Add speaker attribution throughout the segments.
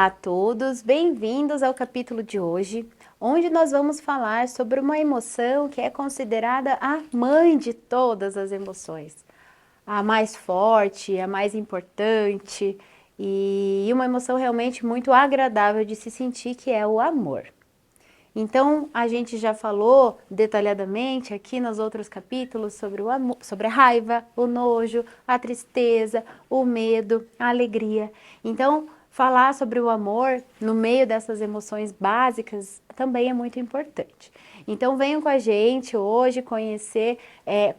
Speaker 1: Olá a todos, bem-vindos ao capítulo de hoje, onde nós vamos falar sobre uma emoção que é considerada a mãe de todas as emoções, a mais forte, a mais importante e uma emoção realmente muito agradável de se sentir, que é o amor. Então, a gente já falou detalhadamente aqui nos outros capítulos sobre o amor, sobre a raiva, o nojo, a tristeza, o medo, a alegria. Então, falar sobre o amor no meio dessas emoções básicas também é muito importante. Então, venham com a gente hoje conhecer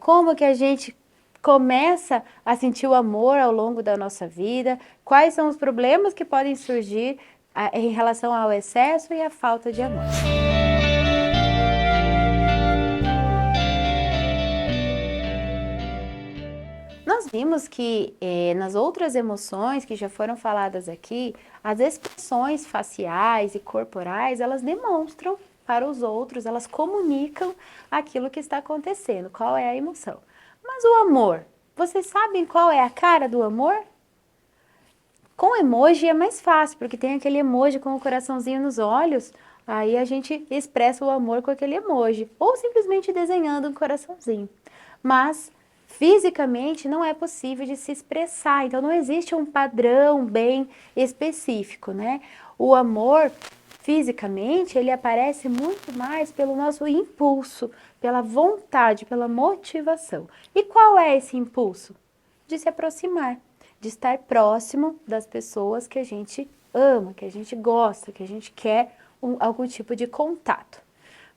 Speaker 1: como que a gente começa a sentir o amor ao longo da nossa vida, quais são os problemas que podem surgir em relação ao excesso e à falta de amor. Nós vimos que nas outras emoções que já foram faladas aqui, as expressões faciais e corporais, elas demonstram para os outros, elas comunicam aquilo que está acontecendo, qual é a emoção. Mas o amor, vocês sabem qual é a cara do amor? Com emoji é mais fácil, porque tem aquele emoji com o coraçãozinho nos olhos, aí a gente expressa o amor com aquele emoji, ou simplesmente desenhando um coraçãozinho. Mas fisicamente não é possível de se expressar, então não existe um padrão bem específico, né? O amor, fisicamente, ele aparece muito mais pelo nosso impulso, pela vontade, pela motivação. E qual é esse impulso? De se aproximar, de estar próximo das pessoas que a gente ama, que a gente gosta, que a gente quer algum tipo de contato.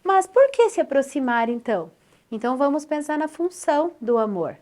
Speaker 1: Mas por que se aproximar então? Então vamos pensar na função do amor.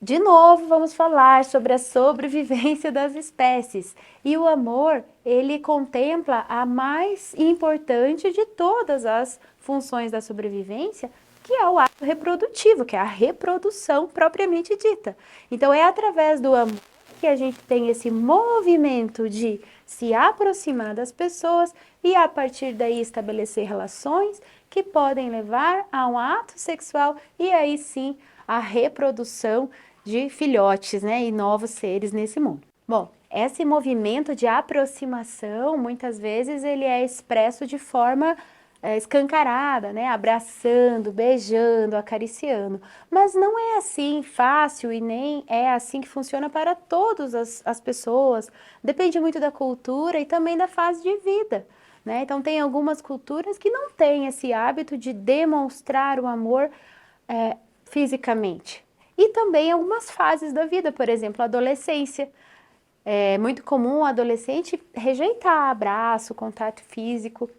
Speaker 1: De novo, vamos falar sobre a sobrevivência das espécies. E o amor, ele contempla a mais importante de todas as funções da sobrevivência, que é o ato reprodutivo, que é a reprodução propriamente dita. Então é através do amor que a gente tem esse movimento de se aproximar das pessoas e a partir daí estabelecer relações que podem levar a um ato sexual e aí sim a reprodução de filhotes, né, e novos seres nesse mundo. Bom, esse movimento de aproximação, muitas vezes, ele é expresso de forma escancarada, né, abraçando, beijando, acariciando. Mas não é assim fácil e nem é assim que funciona para todas as pessoas. Depende muito da cultura e também da fase de vida, né? Então, tem algumas culturas que não têm esse hábito de demonstrar o amor fisicamente. E também algumas fases da vida, por exemplo, a adolescência. É muito comum o adolescente rejeitar abraço, contato físico,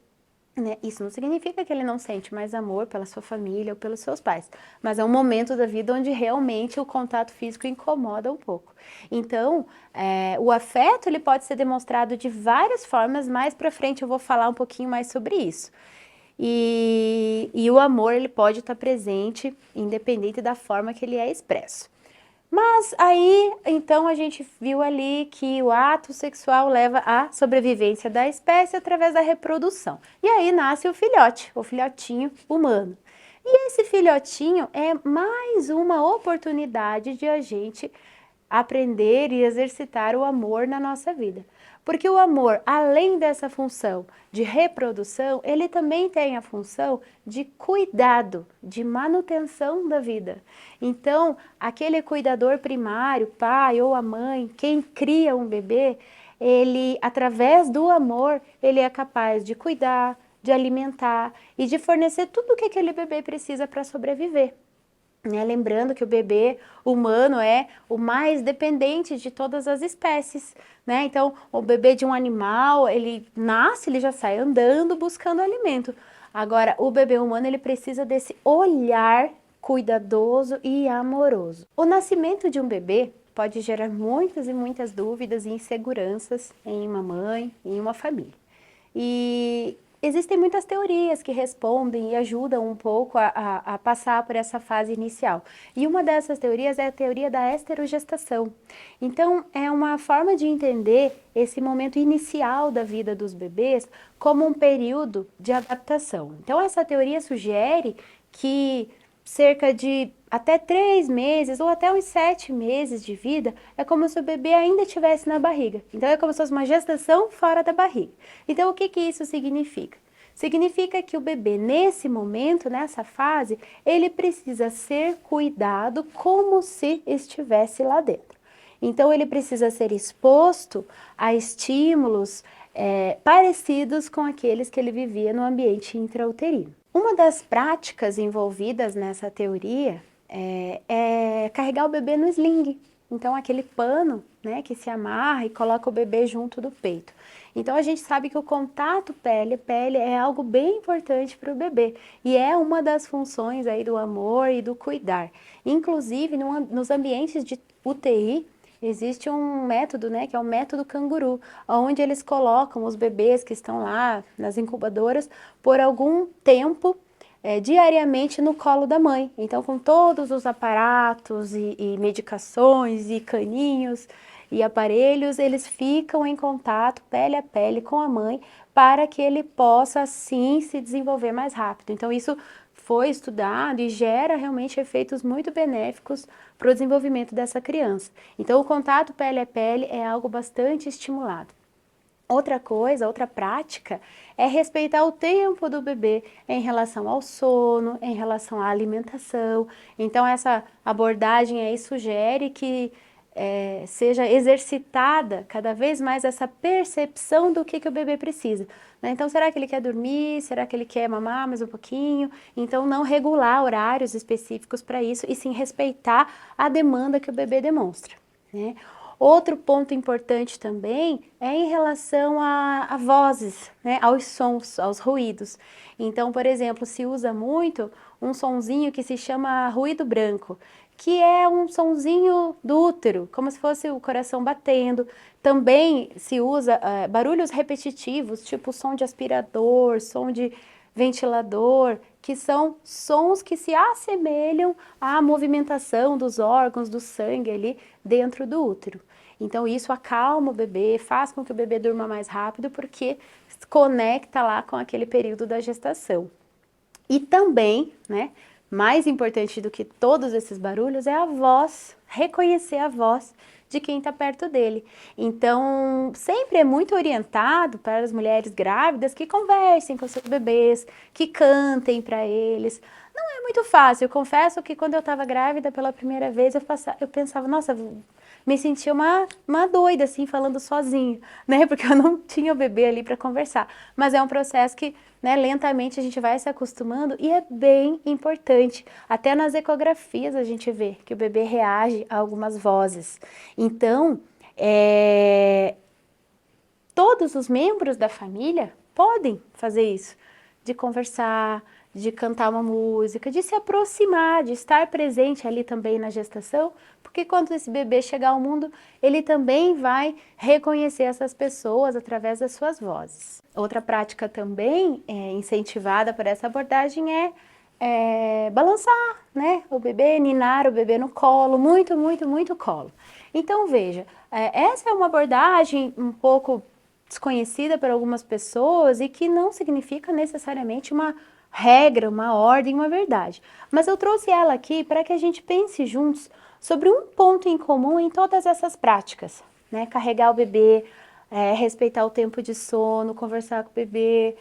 Speaker 1: né? Isso não significa que ele não sente mais amor pela sua família ou pelos seus pais, mas é um momento da vida onde realmente o contato físico incomoda um pouco. Então, o afeto ele pode ser demonstrado de várias formas, mais para frente eu vou falar um pouquinho mais sobre isso. E o amor ele pode estar presente, independente da forma que ele é expresso. Mas aí, então, a gente viu ali que o ato sexual leva à sobrevivência da espécie através da reprodução. E aí nasce o filhotinho humano. E esse filhotinho é mais uma oportunidade de a gente aprender e exercitar o amor na nossa vida. Porque o amor, além dessa função de reprodução, ele também tem a função de cuidado, de manutenção da vida. Então, aquele cuidador primário, pai ou a mãe, quem cria um bebê, ele, através do amor, ele é capaz de cuidar, de alimentar e de fornecer tudo o que aquele bebê precisa para sobreviver. Lembrando que o bebê humano é o mais dependente de todas as espécies, né? Então, o bebê de um animal, ele nasce, ele já sai andando, buscando alimento. Agora, o bebê humano, ele precisa desse olhar cuidadoso e amoroso. O nascimento de um bebê pode gerar muitas e muitas dúvidas e inseguranças em uma mãe, em uma família. E existem muitas teorias que respondem e ajudam um pouco a passar por essa fase inicial. E uma dessas teorias é a teoria da esterogestação. Então, é uma forma de entender esse momento inicial da vida dos bebês como um período de adaptação. Então, essa teoria sugere que cerca de até 3 meses ou até uns 7 meses de vida, é como se o bebê ainda estivesse na barriga. Então, é como se fosse uma gestação fora da barriga. Então, o que que isso significa? Significa que o bebê, nesse momento, nessa fase, ele precisa ser cuidado como se estivesse lá dentro. Então, ele precisa ser exposto a estímulos parecidos com aqueles que ele vivia no ambiente intrauterino. Uma das práticas envolvidas nessa teoria é carregar o bebê no sling. Então, aquele pano, né, que se amarra e coloca o bebê junto do peito. Então, a gente sabe que o contato pele-pele é algo bem importante para o bebê. E é uma das funções aí do amor e do cuidar. Inclusive, nos ambientes de UTI, existe um método, né, que é o método canguru, onde eles colocam os bebês que estão lá nas incubadoras por algum tempo, diariamente no colo da mãe. Então, com todos os aparatos e medicações e caninhos e aparelhos, eles ficam em contato pele a pele com a mãe para que ele possa, assim, se desenvolver mais rápido. Então, isso foi estudado e gera realmente efeitos muito benéficos para o desenvolvimento dessa criança. Então, o contato pele a pele é algo bastante estimulado. Outra coisa, outra prática, é respeitar o tempo do bebê em relação ao sono, em relação à alimentação. Então, essa abordagem aí sugere que seja exercitada cada vez mais essa percepção do que o bebê precisa, né? Então, será que ele quer dormir? Será que ele quer mamar mais um pouquinho? Então, não regular horários específicos para isso e sim respeitar a demanda que o bebê demonstra, né? Outro ponto importante também é em relação a vozes, né, aos sons, aos ruídos. Então, por exemplo, se usa muito um sonzinho que se chama ruído branco, que é um sonzinho do útero, como se fosse o coração batendo. Também se usa barulhos repetitivos, tipo som de aspirador, som de ventilador, que são sons que se assemelham à movimentação dos órgãos, do sangue ali dentro do útero. Então, isso acalma o bebê, faz com que o bebê durma mais rápido, porque conecta lá com aquele período da gestação. E também, né, mais importante do que todos esses barulhos é a voz, reconhecer a voz de quem está perto dele. Então, sempre é muito orientado para as mulheres grávidas que conversem com seus bebês, que cantem para eles. Não é muito fácil, eu confesso que quando eu estava grávida pela primeira vez, eu pensava, nossa, me sentia uma doida, assim, falando sozinha, né? Porque eu não tinha o bebê ali para conversar. Mas é um processo que, né, lentamente a gente vai se acostumando e é bem importante. Até nas ecografias a gente vê que o bebê reage a algumas vozes. Então, todos os membros da família podem fazer isso, de conversar, de cantar uma música, de se aproximar, de estar presente ali também na gestação, porque quando esse bebê chegar ao mundo, ele também vai reconhecer essas pessoas através das suas vozes. Outra prática também incentivada por essa abordagem é balançar, né, o bebê, ninar o bebê no colo, muito, muito, muito colo. Então veja, essa é uma abordagem um pouco desconhecida por algumas pessoas e que não significa necessariamente uma regra, uma ordem, uma verdade. Mas eu trouxe ela aqui para que a gente pense juntos sobre um ponto em comum em todas essas práticas, né? Carregar o bebê, respeitar o tempo de sono, conversar com o bebê,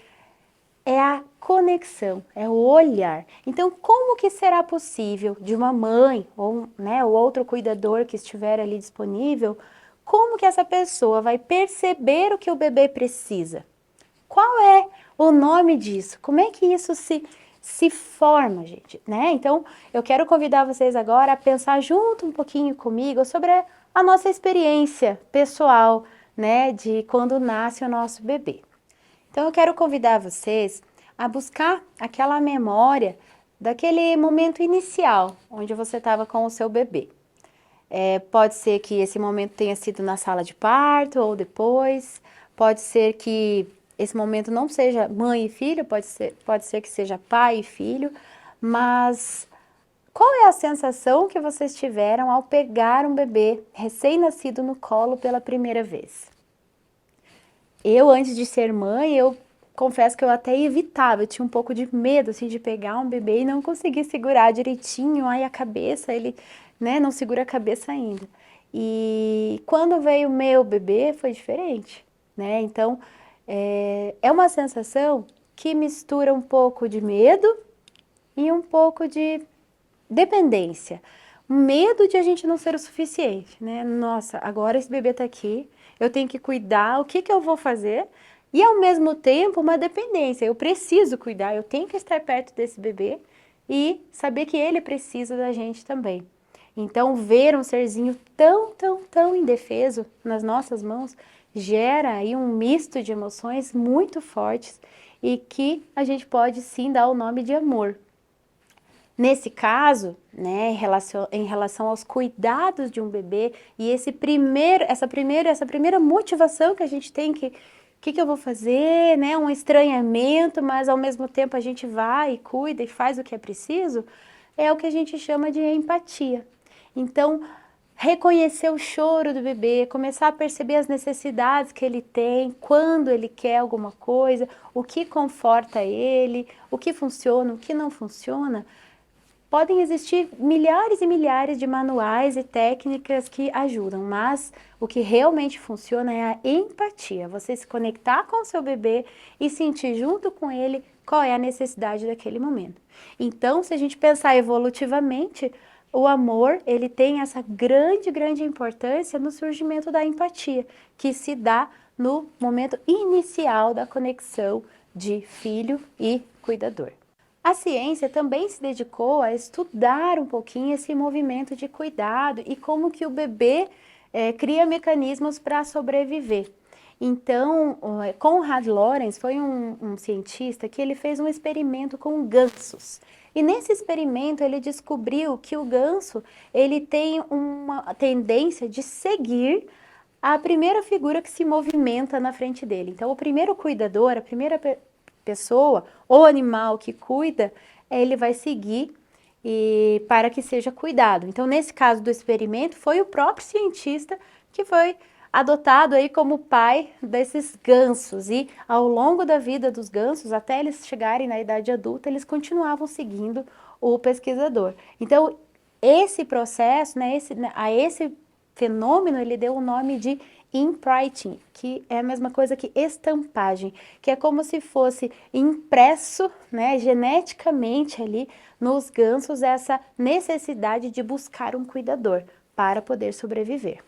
Speaker 1: é a conexão, é o olhar. Então, como que será possível de uma mãe ou, né, ou outro cuidador que estiver ali disponível, como que essa pessoa vai perceber o que o bebê precisa? Qual é o nome disso? Como é que isso se forma, gente, né? Então, eu quero convidar vocês agora a pensar junto um pouquinho comigo sobre a nossa experiência pessoal, né, de quando nasce o nosso bebê. Então, eu quero convidar vocês a buscar aquela memória daquele momento inicial, onde você estava com o seu bebê. Pode ser que esse momento tenha sido na sala de parto ou depois, pode ser que esse momento não seja mãe e filho, pode ser que seja pai e filho, mas qual é a sensação que vocês tiveram ao pegar um bebê recém-nascido no colo pela primeira vez? Eu, antes de ser mãe, eu confesso que eu até evitava, eu tinha um pouco de medo, assim, de pegar um bebê e não conseguir segurar direitinho, aí a cabeça, ele, né, não segura a cabeça ainda. E quando veio o meu bebê, foi diferente, né? Então, é uma sensação que mistura um pouco de medo e um pouco de dependência. O medo de a gente não ser o suficiente, né? Nossa, agora esse bebê tá aqui, eu tenho que cuidar, o que que eu vou fazer? E ao mesmo tempo, uma dependência. Eu preciso cuidar, eu tenho que estar perto desse bebê e saber que ele precisa da gente também. Então, ver um serzinho tão, tão, tão indefeso nas nossas mãos gera aí um misto de emoções muito fortes e que a gente pode sim dar o nome de amor. Nesse caso, né, em relação aos cuidados de um bebê e essa primeira motivação que a gente tem que eu vou fazer, né, um estranhamento, mas ao mesmo tempo a gente vai e cuida e faz o que é preciso, é o que a gente chama de empatia. Então, reconhecer o choro do bebê, começar a perceber as necessidades que ele tem, quando ele quer alguma coisa, o que conforta ele, o que funciona, o que não funciona. Podem existir milhares e milhares de manuais e técnicas que ajudam, mas o que realmente funciona é a empatia. Você se conectar com o seu bebê e sentir junto com ele qual é a necessidade daquele momento. Então, se a gente pensar evolutivamente, o amor, ele tem essa grande, grande importância no surgimento da empatia, que se dá no momento inicial da conexão de filho e cuidador. A ciência também se dedicou a estudar um pouquinho esse movimento de cuidado e como que o bebê cria mecanismos para sobreviver. Então, Konrad Lorenz foi um cientista que ele fez um experimento com gansos. E nesse experimento ele descobriu que o ganso ele tem uma tendência de seguir a primeira figura que se movimenta na frente dele. Então, o primeiro cuidador, a primeira pessoa ou animal que cuida, ele vai seguir e para que seja cuidado. Então, nesse caso do experimento, foi o próprio cientista que foi adotado aí como pai desses gansos e ao longo da vida dos gansos, até eles chegarem na idade adulta, eles continuavam seguindo o pesquisador. Então, esse processo, né, a esse fenômeno, ele deu o nome de imprinting, que é a mesma coisa que estampagem, que é como se fosse impresso, né, geneticamente ali nos gansos essa necessidade de buscar um cuidador para poder sobreviver.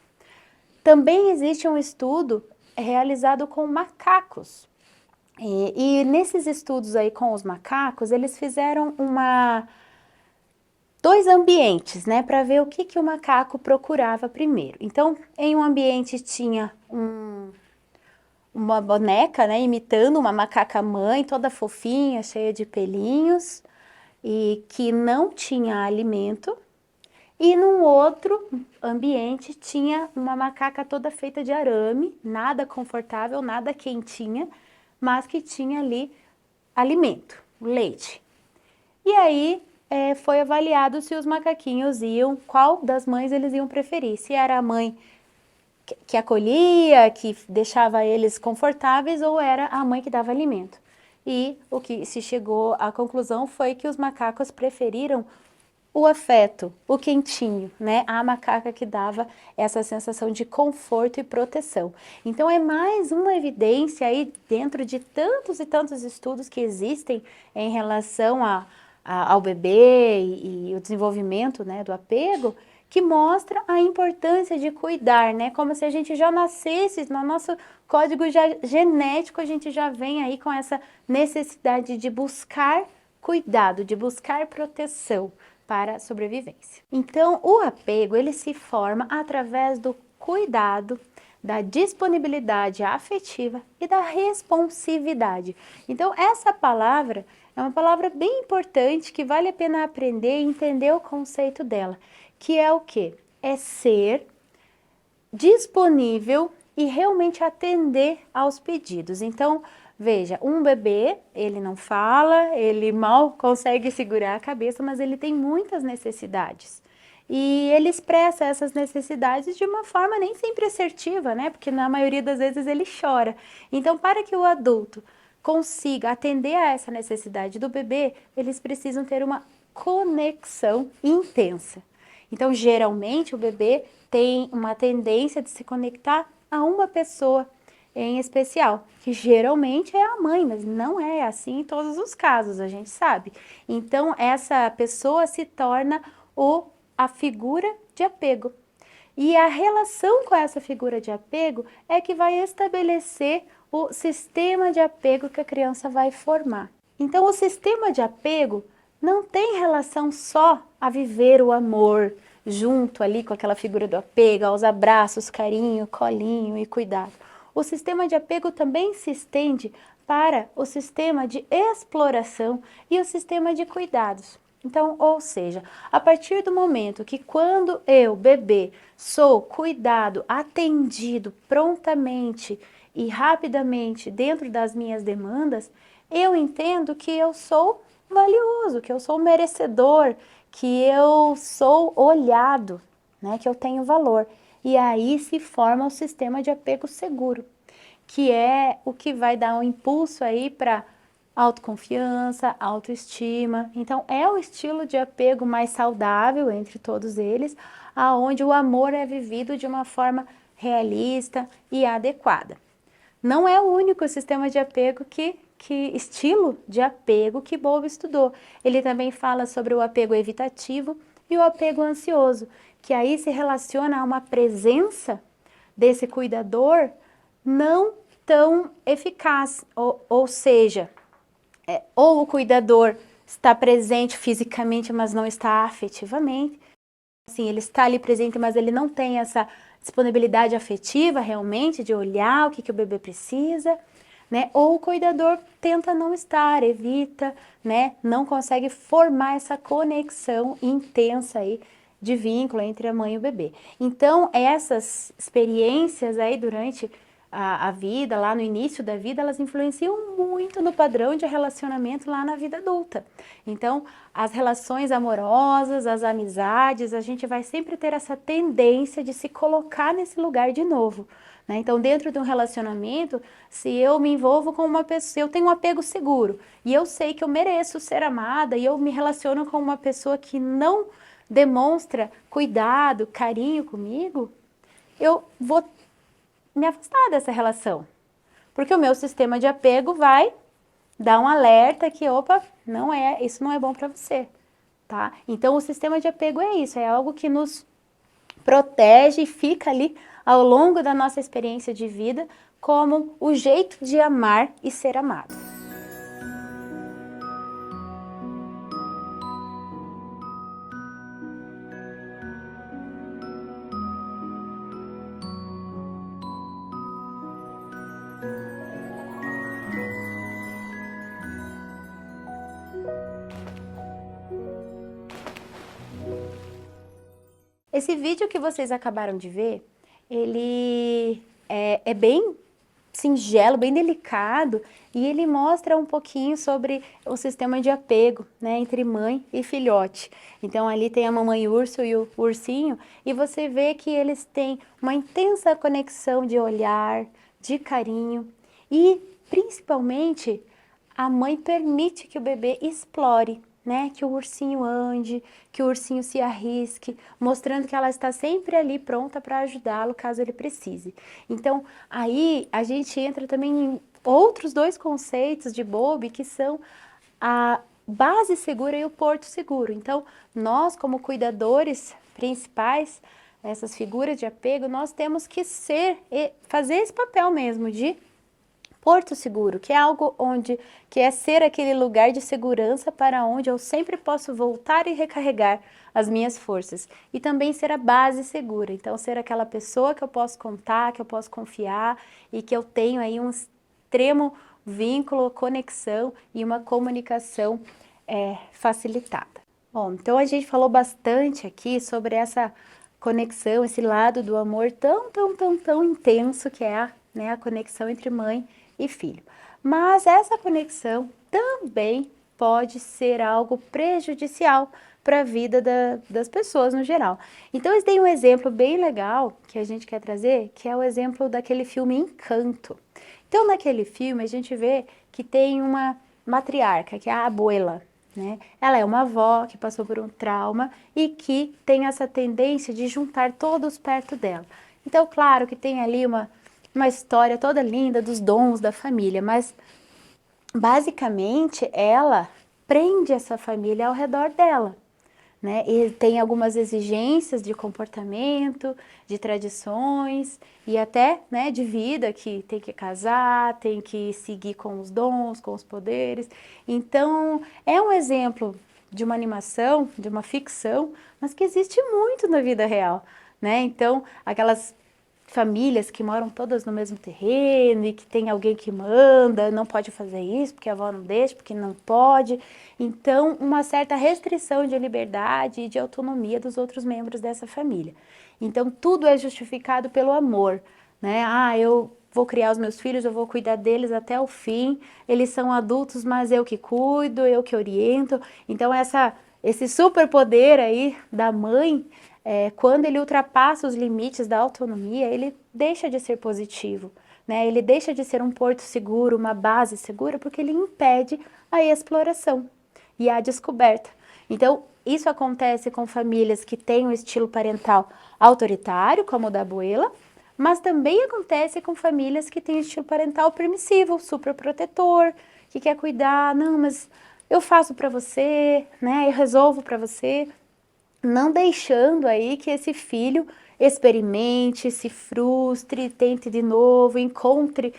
Speaker 1: Também existe um estudo realizado com macacos. E nesses estudos aí com os macacos, eles fizeram dois ambientes, né, para ver o que o macaco procurava primeiro. Então, em um ambiente tinha uma boneca, né, imitando uma macaca mãe, toda fofinha, cheia de pelinhos, e que não tinha alimento. E num outro ambiente tinha uma macaca toda feita de arame, nada confortável, nada quentinha, mas que tinha ali alimento, leite. E aí foi avaliado se os macaquinhos qual das mães eles iam preferir. Se era a mãe que acolhia, que deixava eles confortáveis, ou era a mãe que dava alimento. E o que se chegou à conclusão foi que os macacos preferiram o afeto, o quentinho, né? A macaca que dava essa sensação de conforto e proteção. Então é mais uma evidência aí dentro de tantos e tantos estudos que existem em relação ao bebê e o desenvolvimento, né, do apego, que mostra a importância de cuidar, né? Como se a gente já nascesse, no nosso código genético, a gente já vem aí com essa necessidade de buscar cuidado, de buscar proteção para a sobrevivência. Então, o apego, ele se forma através do cuidado, da disponibilidade afetiva e da responsividade. Então, essa palavra é uma palavra bem importante que vale a pena aprender e entender o conceito dela, que é o quê? É ser disponível e realmente atender aos pedidos. Então, veja, um bebê, ele não fala, ele mal consegue segurar a cabeça, mas ele tem muitas necessidades. E ele expressa essas necessidades de uma forma nem sempre assertiva, né? Porque na maioria das vezes ele chora. Então, para que o adulto consiga atender a essa necessidade do bebê, eles precisam ter uma conexão intensa. Então, geralmente, o bebê tem uma tendência de se conectar a uma pessoa em especial, que geralmente é a mãe, mas não é assim em todos os casos, a gente sabe. Então, essa pessoa se torna a figura de apego. E a relação com essa figura de apego é que vai estabelecer o sistema de apego que a criança vai formar. Então, o sistema de apego não tem relação só a viver o amor junto ali com aquela figura do apego, aos abraços, carinho, colinho e cuidado. O sistema de apego também se estende para o sistema de exploração e o sistema de cuidados. Então, ou seja, a partir do momento que quando eu, bebê, sou cuidado, atendido prontamente e rapidamente dentro das minhas demandas, eu entendo que eu sou valioso, que eu sou merecedor, que eu sou olhado, né, que eu tenho valor. E aí se forma o sistema de apego seguro, que é o que vai dar um impulso aí para autoconfiança, autoestima. Então, é o estilo de apego mais saudável entre todos eles, aonde o amor é vivido de uma forma realista e adequada. Não é o único sistema de apego estilo de apego que Bowlby estudou. Ele também fala sobre o apego evitativo e o apego ansioso, que aí se relaciona a uma presença desse cuidador não tão eficaz, ou seja, ou o cuidador está presente fisicamente, mas não está afetivamente. Assim, ele está ali presente, mas ele não tem essa disponibilidade afetiva realmente de olhar o que o bebê precisa, né? Ou o cuidador tenta não estar, evita, né? Não consegue formar essa conexão intensa aí de vínculo entre a mãe e o bebê. Então, essas experiências aí durante a vida, lá no início da vida, elas influenciam muito no padrão de relacionamento lá na vida adulta. Então, as relações amorosas, as amizades, a gente vai sempre ter essa tendência de se colocar nesse lugar de novo, né? Então, dentro de um relacionamento, se eu me envolvo com uma pessoa, eu tenho um apego seguro e eu sei que eu mereço ser amada e eu me relaciono com uma pessoa que não demonstra cuidado, carinho comigo, eu vou me afastar dessa relação. Porque o meu sistema de apego vai dar um alerta que, opa, isso não é bom para você, tá? Então, o sistema de apego é isso, é algo que nos protege e fica ali ao longo da nossa experiência de vida como o jeito de amar e ser amado. Esse vídeo que vocês acabaram de ver, ele é bem singelo, bem delicado, e ele mostra um pouquinho sobre o sistema de apego, né, entre mãe e filhote. Então ali tem a mamãe urso e o ursinho, e você vê que eles têm uma intensa conexão de olhar, de carinho, e principalmente a mãe permite que o bebê explore, né? Que o ursinho ande, que o ursinho se arrisque, mostrando que ela está sempre ali pronta para ajudá-lo caso ele precise. Então, aí a gente entra também em outros dois conceitos de Bowlby, que são a base segura e o porto seguro. Então, nós como cuidadores principais, essas figuras de apego, nós temos que fazer esse papel mesmo de porto seguro, que é algo que é ser aquele lugar de segurança para onde eu sempre posso voltar e recarregar as minhas forças. E também ser a base segura, então ser aquela pessoa que eu posso contar, que eu posso confiar e que eu tenho aí um extremo vínculo, conexão e uma comunicação facilitada. Bom, então a gente falou bastante aqui sobre essa conexão, esse lado do amor tão intenso que é a conexão entre mãe e filho. Mas essa conexão também pode ser algo prejudicial para a vida das pessoas no geral. Então, eles têm um exemplo bem legal que a gente quer trazer, que é o exemplo daquele filme Encanto. Então, naquele filme, a gente vê que tem uma matriarca, que é a abuela, né? Ela é uma avó que passou por um trauma e que tem essa tendência de juntar todos perto dela. Então, claro que tem ali uma história toda linda dos dons da família, mas basicamente ela prende essa família ao redor dela, né? E tem algumas exigências de comportamento, de tradições e até, né, de vida, que tem que casar, tem que seguir com os dons, com os poderes. Então, é um exemplo de uma animação, de uma ficção, mas que existe muito na vida real, né? Então, aquelas famílias que moram todas no mesmo terreno e que tem alguém que manda, não pode fazer isso porque a avó não deixa, porque não pode. Então, uma certa restrição de liberdade e de autonomia dos outros membros dessa família. Então, tudo é justificado pelo amor, né? Ah, eu vou criar os meus filhos, eu vou cuidar deles até o fim, eles são adultos, mas eu que cuido, eu que oriento. Então, esse superpoder aí da mãe, quando ele ultrapassa os limites da autonomia, ele deixa de ser positivo, né? Ele deixa de ser um porto seguro, uma base segura, porque ele impede a exploração e a descoberta. Então, isso acontece com famílias que têm um estilo parental autoritário, como o da abuela, mas também acontece com famílias que têm um estilo parental permissivo, superprotetor, que quer cuidar, não, mas eu faço para você, né? Eu resolvo para você, não deixando aí que esse filho experimente, se frustre, tente de novo, encontre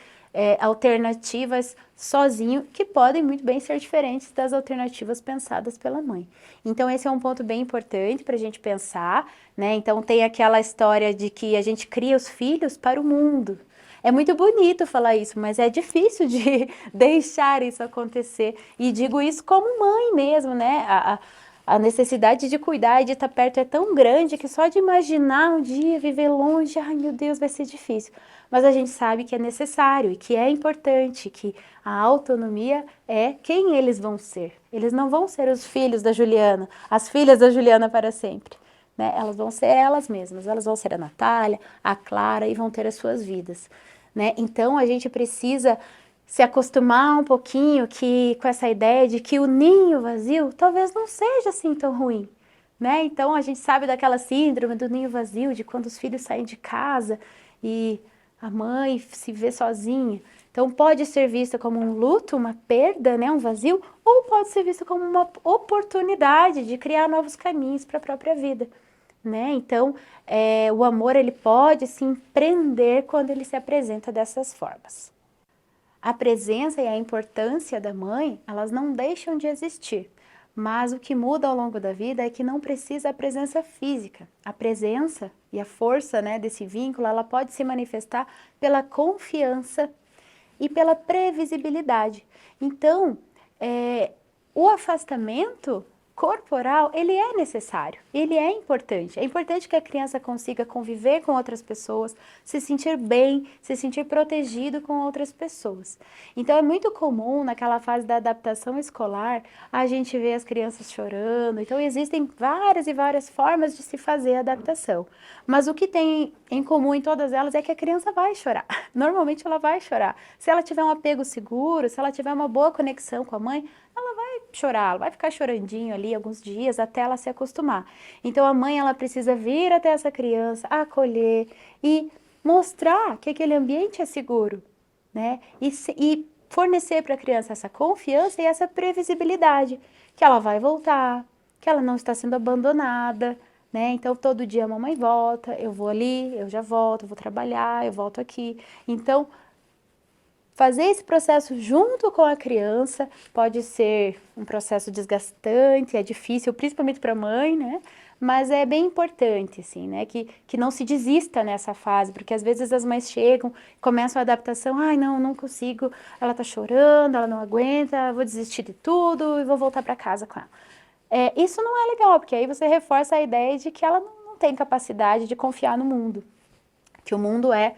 Speaker 1: alternativas sozinho, que podem muito bem ser diferentes das alternativas pensadas pela mãe. Então esse é um ponto bem importante para a gente pensar, né? Então tem aquela história de que a gente cria os filhos para o mundo. É muito bonito falar isso, mas é difícil de deixar isso acontecer. E digo isso como mãe mesmo, né? A necessidade de cuidar e de estar perto é tão grande que só de imaginar um dia viver longe, ai meu Deus, vai ser difícil. Mas a gente sabe que é necessário e que é importante, que a autonomia é quem eles vão ser. Eles não vão ser os filhos da Juliana, as filhas da Juliana para sempre, né? Elas vão ser elas mesmas, elas vão ser a Natália, a Clara e vão ter as suas vidas, né? Então a gente precisa se acostumar um pouquinho com essa ideia de que o ninho vazio talvez não seja assim tão ruim, né? Então a gente sabe daquela síndrome do ninho vazio, de quando os filhos saem de casa e a mãe se vê sozinha. Então pode ser vista como um luto, uma perda, né, um vazio, ou pode ser vista como uma oportunidade de criar novos caminhos para a própria vida, né? Então o amor ele pode se empreender quando ele se apresenta dessas formas. A presença e a importância da mãe, elas não deixam de existir, mas o que muda ao longo da vida é que não precisa a presença física. A presença e a força, né, desse vínculo, ela pode se manifestar pela confiança e pela previsibilidade. Então, o afastamento corporal, ele é necessário, ele é importante. É importante que a criança consiga conviver com outras pessoas, se sentir bem, se sentir protegido com outras pessoas. Então é muito comum naquela fase da adaptação escolar, a gente ver as crianças chorando. Então existem várias e várias formas de se fazer a adaptação. Mas o que tem em comum em todas elas é que a criança vai chorar. Normalmente ela vai chorar. Se ela tiver um apego seguro, se ela tiver uma boa conexão com a mãe, ela vai chorar, ela vai ficar chorandinho ali alguns dias até ela se acostumar. Então a mãe, ela precisa vir até essa criança, acolher e mostrar que aquele ambiente é seguro, né? E fornecer para a criança essa confiança e essa previsibilidade, que ela vai voltar, que ela não está sendo abandonada, né? Então todo dia a mamãe volta, eu vou ali, eu já volto, eu vou trabalhar, eu volto aqui. Então fazer esse processo junto com a criança pode ser um processo desgastante, é difícil, principalmente para a mãe, né? Mas é bem importante, assim, né? Que não se desista nessa fase, porque às vezes as mães chegam, começam a adaptação, ai, não consigo, ela tá chorando, ela não aguenta, vou desistir de tudo e vou voltar para casa com ela. Isso não é legal, porque aí você reforça a ideia de que ela não tem capacidade de confiar no mundo, que o mundo é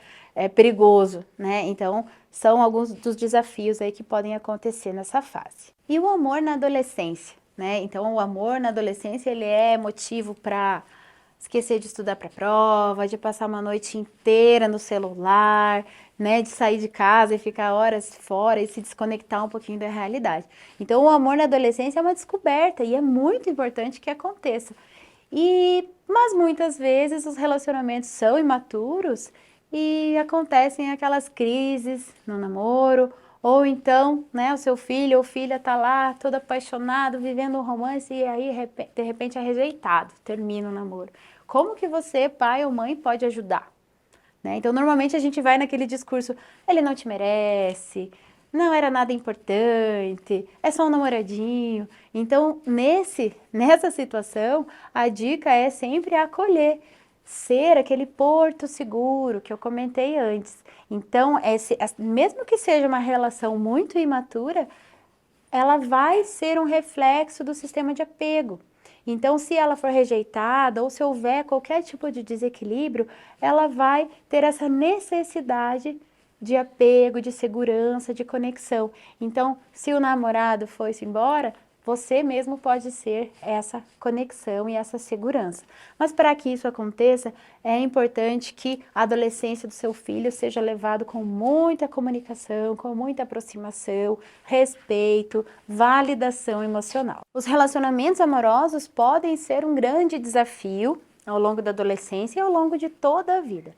Speaker 1: perigoso, né? Então, são alguns dos desafios aí que podem acontecer nessa fase. E o amor na adolescência, né? Então, o amor na adolescência, ele é motivo para esquecer de estudar para a prova, de passar uma noite inteira no celular, né, de sair de casa e ficar horas fora e se desconectar um pouquinho da realidade. Então, o amor na adolescência é uma descoberta e é muito importante que aconteça. Mas muitas vezes os relacionamentos são imaturos e acontecem aquelas crises no namoro, ou então, né, o seu filho ou filha tá lá todo apaixonado, vivendo um romance e aí de repente é rejeitado, termina o namoro. Como que você, pai ou mãe, pode ajudar? Né? Então, normalmente a gente vai naquele discurso, ele não te merece, não era nada importante, é só um namoradinho. Então, nessa situação, a dica é sempre acolher, ser aquele porto seguro que eu comentei antes. Então, mesmo que seja uma relação muito imatura, ela vai ser um reflexo do sistema de apego. Então, se ela for rejeitada ou se houver qualquer tipo de desequilíbrio, ela vai ter essa necessidade de apego, de segurança, de conexão. Então, se o namorado foi-se embora, você mesmo pode ser essa conexão e essa segurança. Mas para que isso aconteça, é importante que a adolescência do seu filho seja levado com muita comunicação, com muita aproximação, respeito, validação emocional. Os relacionamentos amorosos podem ser um grande desafio ao longo da adolescência e ao longo de toda a vida.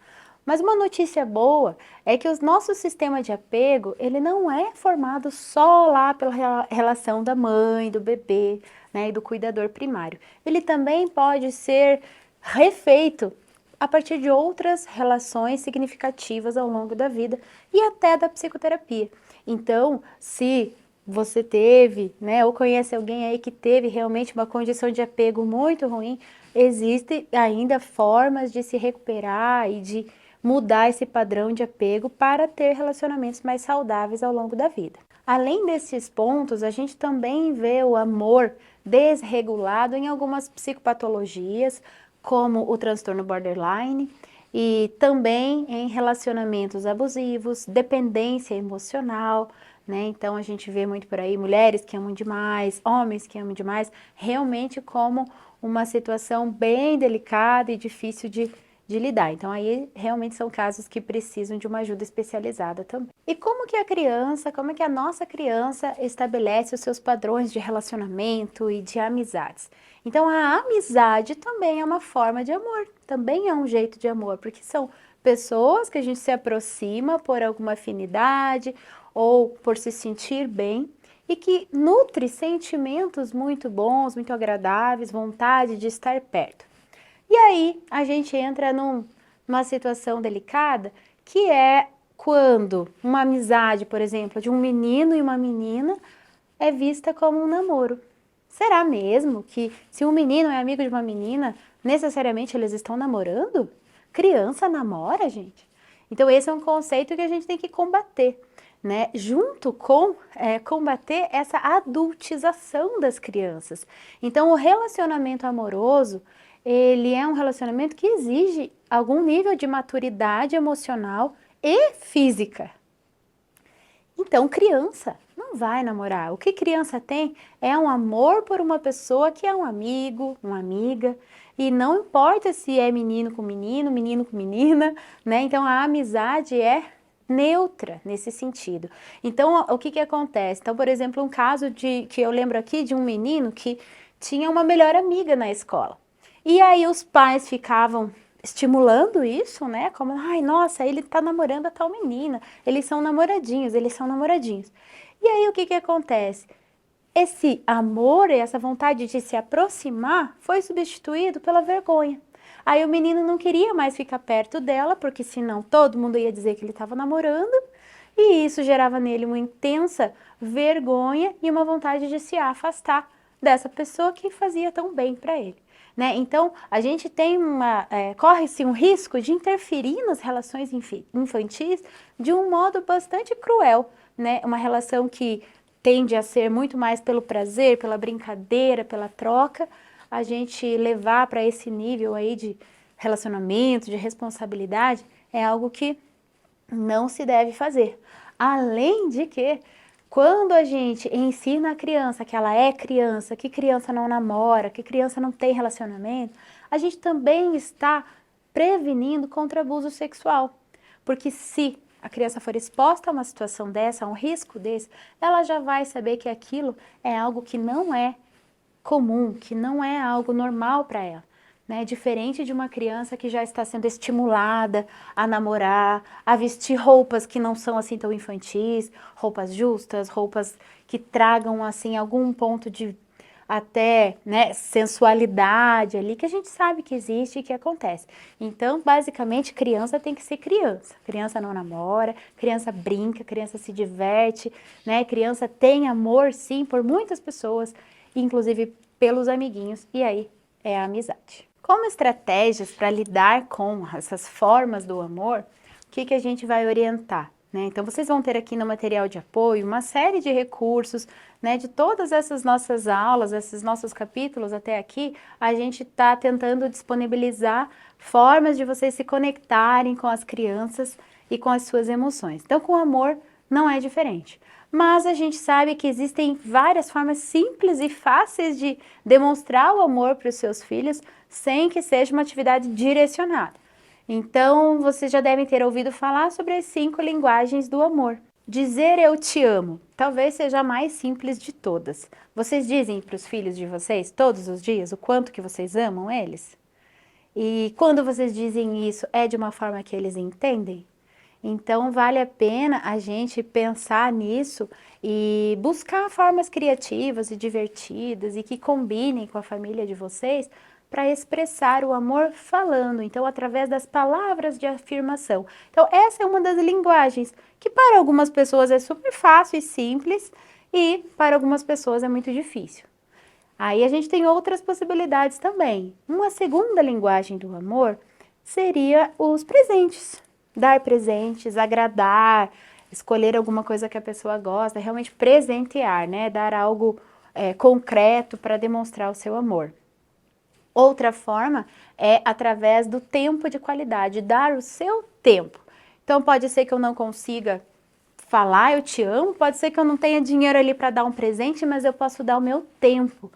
Speaker 1: Mas uma notícia boa é que o nosso sistema de apego, ele não é formado só lá pela relação da mãe, do bebê, né, e do cuidador primário. Ele também pode ser refeito a partir de outras relações significativas ao longo da vida e até da psicoterapia. Então, se você teve, né, ou conhece alguém aí que teve realmente uma condição de apego muito ruim, existem ainda formas de se recuperar e de mudar esse padrão de apego para ter relacionamentos mais saudáveis ao longo da vida. Além desses pontos, a gente também vê o amor desregulado em algumas psicopatologias, como o transtorno borderline, e também em relacionamentos abusivos, dependência emocional, né? Então a gente vê muito por aí mulheres que amam demais, homens que amam demais, realmente como uma situação bem delicada e difícil de lidar. Então aí realmente são casos que precisam de uma ajuda especializada também. E como que a nossa criança estabelece os seus padrões de relacionamento e de amizades? Então a amizade também é uma forma de amor, também é um jeito de amor, porque são pessoas que a gente se aproxima por alguma afinidade ou por se sentir bem e que nutre sentimentos muito bons, muito agradáveis, vontade de estar perto. E aí a gente entra numa situação delicada, que é quando uma amizade, por exemplo, de um menino e uma menina é vista como um namoro. Será mesmo que se um menino é amigo de uma menina, necessariamente eles estão namorando? Criança namora, gente? Então esse é um conceito que a gente tem que combater, né? Junto com combater essa adultização das crianças. Então o relacionamento amoroso, ele é um relacionamento que exige algum nível de maturidade emocional e física. Então, criança não vai namorar. O que criança tem é um amor por uma pessoa que é um amigo, uma amiga, e não importa se é menino com menina, né? Então, a amizade é neutra nesse sentido. Então, o que que acontece? Então, por exemplo, um caso que eu lembro aqui de um menino que tinha uma melhor amiga na escola. E aí os pais ficavam estimulando isso, né? Como, ai, nossa, ele tá namorando a tal menina, eles são namoradinhos, eles são namoradinhos. E aí o que que acontece? Esse amor e essa vontade de se aproximar foi substituído pela vergonha. Aí o menino não queria mais ficar perto dela, porque senão todo mundo ia dizer que ele estava namorando, e isso gerava nele uma intensa vergonha e uma vontade de se afastar dessa pessoa que fazia tão bem para ele. Né? Então, a gente tem corre-se um risco de interferir nas relações infantis de um modo bastante cruel, né? Uma relação que tende a ser muito mais pelo prazer, pela brincadeira, pela troca, a gente levar para esse nível aí de relacionamento, de responsabilidade, é algo que não se deve fazer. Além de que, quando a gente ensina a criança que ela é criança, que criança não namora, que criança não tem relacionamento, a gente também está prevenindo contra abuso sexual. Porque se a criança for exposta a uma situação dessa, a um risco desse, ela já vai saber que aquilo é algo que não é comum, que não é algo normal para ela. Né? Diferente de uma criança que já está sendo estimulada a namorar, a vestir roupas que não são assim tão infantis, roupas justas, roupas que tragam assim algum ponto de até, né, sensualidade ali, que a gente sabe que existe e que acontece. Então, basicamente, criança tem que ser criança. Criança não namora, criança brinca, criança se diverte, né? Criança tem amor, sim, por muitas pessoas, inclusive pelos amiguinhos, e aí é a amizade. Como estratégias para lidar com essas formas do amor, o que a gente vai orientar? Né? Então, vocês vão ter aqui no material de apoio uma série de recursos, né, de todas essas nossas aulas, esses nossos capítulos até aqui, a gente está tentando disponibilizar formas de vocês se conectarem com as crianças e com as suas emoções. Então, com o amor não é diferente. Mas a gente sabe que existem várias formas simples e fáceis de demonstrar o amor para os seus filhos sem que seja uma atividade direcionada. Então, vocês já devem ter ouvido falar sobre as 5 linguagens do amor. Dizer eu te amo talvez seja a mais simples de todas. Vocês dizem para os filhos de vocês todos os dias o quanto que vocês amam eles? E quando vocês dizem isso, é de uma forma que eles entendem? Então, vale a pena a gente pensar nisso e buscar formas criativas e divertidas e que combinem com a família de vocês para expressar o amor falando, então, através das palavras de afirmação. Então, essa é uma das linguagens que para algumas pessoas é super fácil e simples e para algumas pessoas é muito difícil. Aí a gente tem outras possibilidades também. Uma segunda linguagem do amor seria os presentes. Dar presentes, agradar, escolher alguma coisa que a pessoa gosta, realmente presentear, né? Dar algo concreto para demonstrar o seu amor. Outra forma é através do tempo de qualidade, dar o seu tempo. Então pode ser que eu não consiga falar eu te amo, pode ser que eu não tenha dinheiro ali para dar um presente, mas eu posso dar o meu tempo.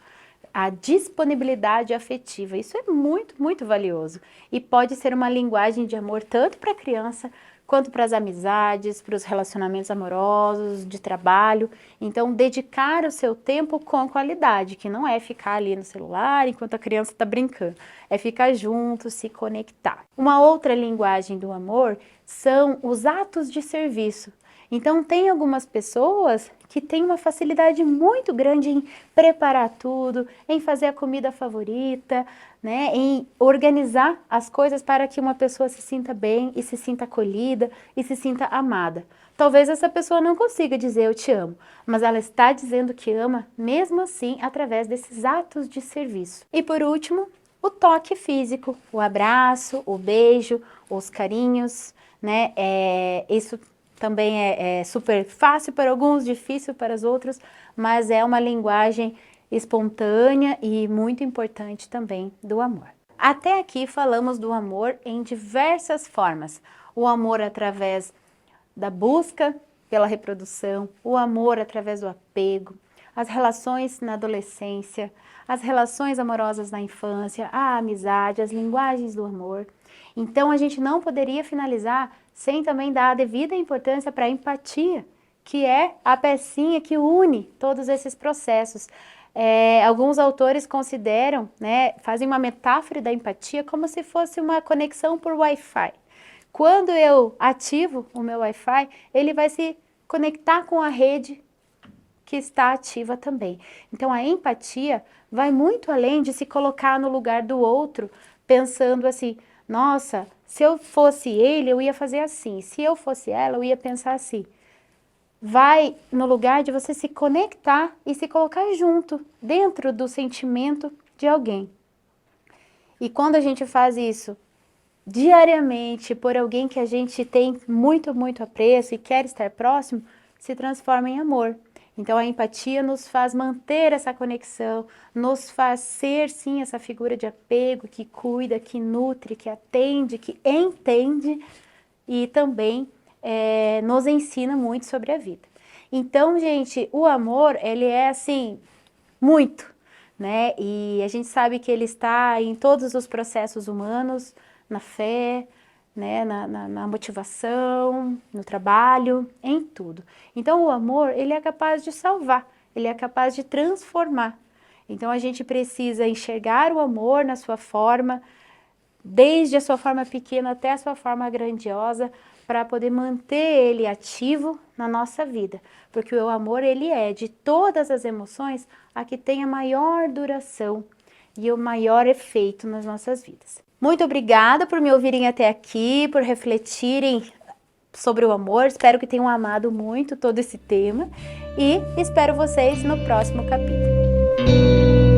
Speaker 1: A disponibilidade afetiva, isso é muito, muito valioso. E pode ser uma linguagem de amor tanto para a criança, quanto para as amizades, para os relacionamentos amorosos, de trabalho. Então, dedicar o seu tempo com qualidade, que não é ficar ali no celular enquanto a criança está brincando, é ficar junto, se conectar. Uma outra linguagem do amor são os atos de serviço. Então, tem algumas pessoas que têm uma facilidade muito grande em preparar tudo, em fazer a comida favorita, né, em organizar as coisas para que uma pessoa se sinta bem e se sinta acolhida e se sinta amada. Talvez essa pessoa não consiga dizer eu te amo, mas ela está dizendo que ama mesmo assim através desses atos de serviço. E por último, o toque físico, o abraço, o beijo, os carinhos, né, isso também é super fácil para alguns, difícil para os outros, mas é uma linguagem espontânea e muito importante também do amor. Até aqui falamos do amor em diversas formas. O amor através da busca pela reprodução, o amor através do apego, as relações na adolescência, as relações amorosas na infância, a amizade, as linguagens do amor. Então a gente não poderia finalizar sem também dar a devida importância para a empatia, que é a pecinha que une todos esses processos. Alguns autores consideram, né, fazem uma metáfora da empatia como se fosse uma conexão por Wi-Fi. Quando eu ativo o meu Wi-Fi, ele vai se conectar com a rede que está ativa também. Então a empatia vai muito além de se colocar no lugar do outro, pensando assim, nossa, se eu fosse ele, eu ia fazer assim, se eu fosse ela, eu ia pensar assim. Vai no lugar de você se conectar e se colocar junto, dentro do sentimento de alguém. E quando a gente faz isso diariamente por alguém que a gente tem muito, muito apreço e quer estar próximo, se transforma em amor. Então a empatia nos faz manter essa conexão, nos faz ser sim essa figura de apego que cuida, que nutre, que atende, que entende e também nos ensina muito sobre a vida. Então, gente, o amor, ele é assim, muito, né? E a gente sabe que ele está em todos os processos humanos, na fé, né, na motivação, no trabalho, em tudo. Então o amor, ele é capaz de salvar, ele é capaz de transformar. Então a gente precisa enxergar o amor na sua forma, desde a sua forma pequena até a sua forma grandiosa, para poder manter ele ativo na nossa vida. Porque o amor, ele é de todas as emoções a que tem a maior duração e o maior efeito nas nossas vidas. Muito obrigada por me ouvirem até aqui, por refletirem sobre o amor. Espero que tenham amado muito todo esse tema e espero vocês no próximo capítulo.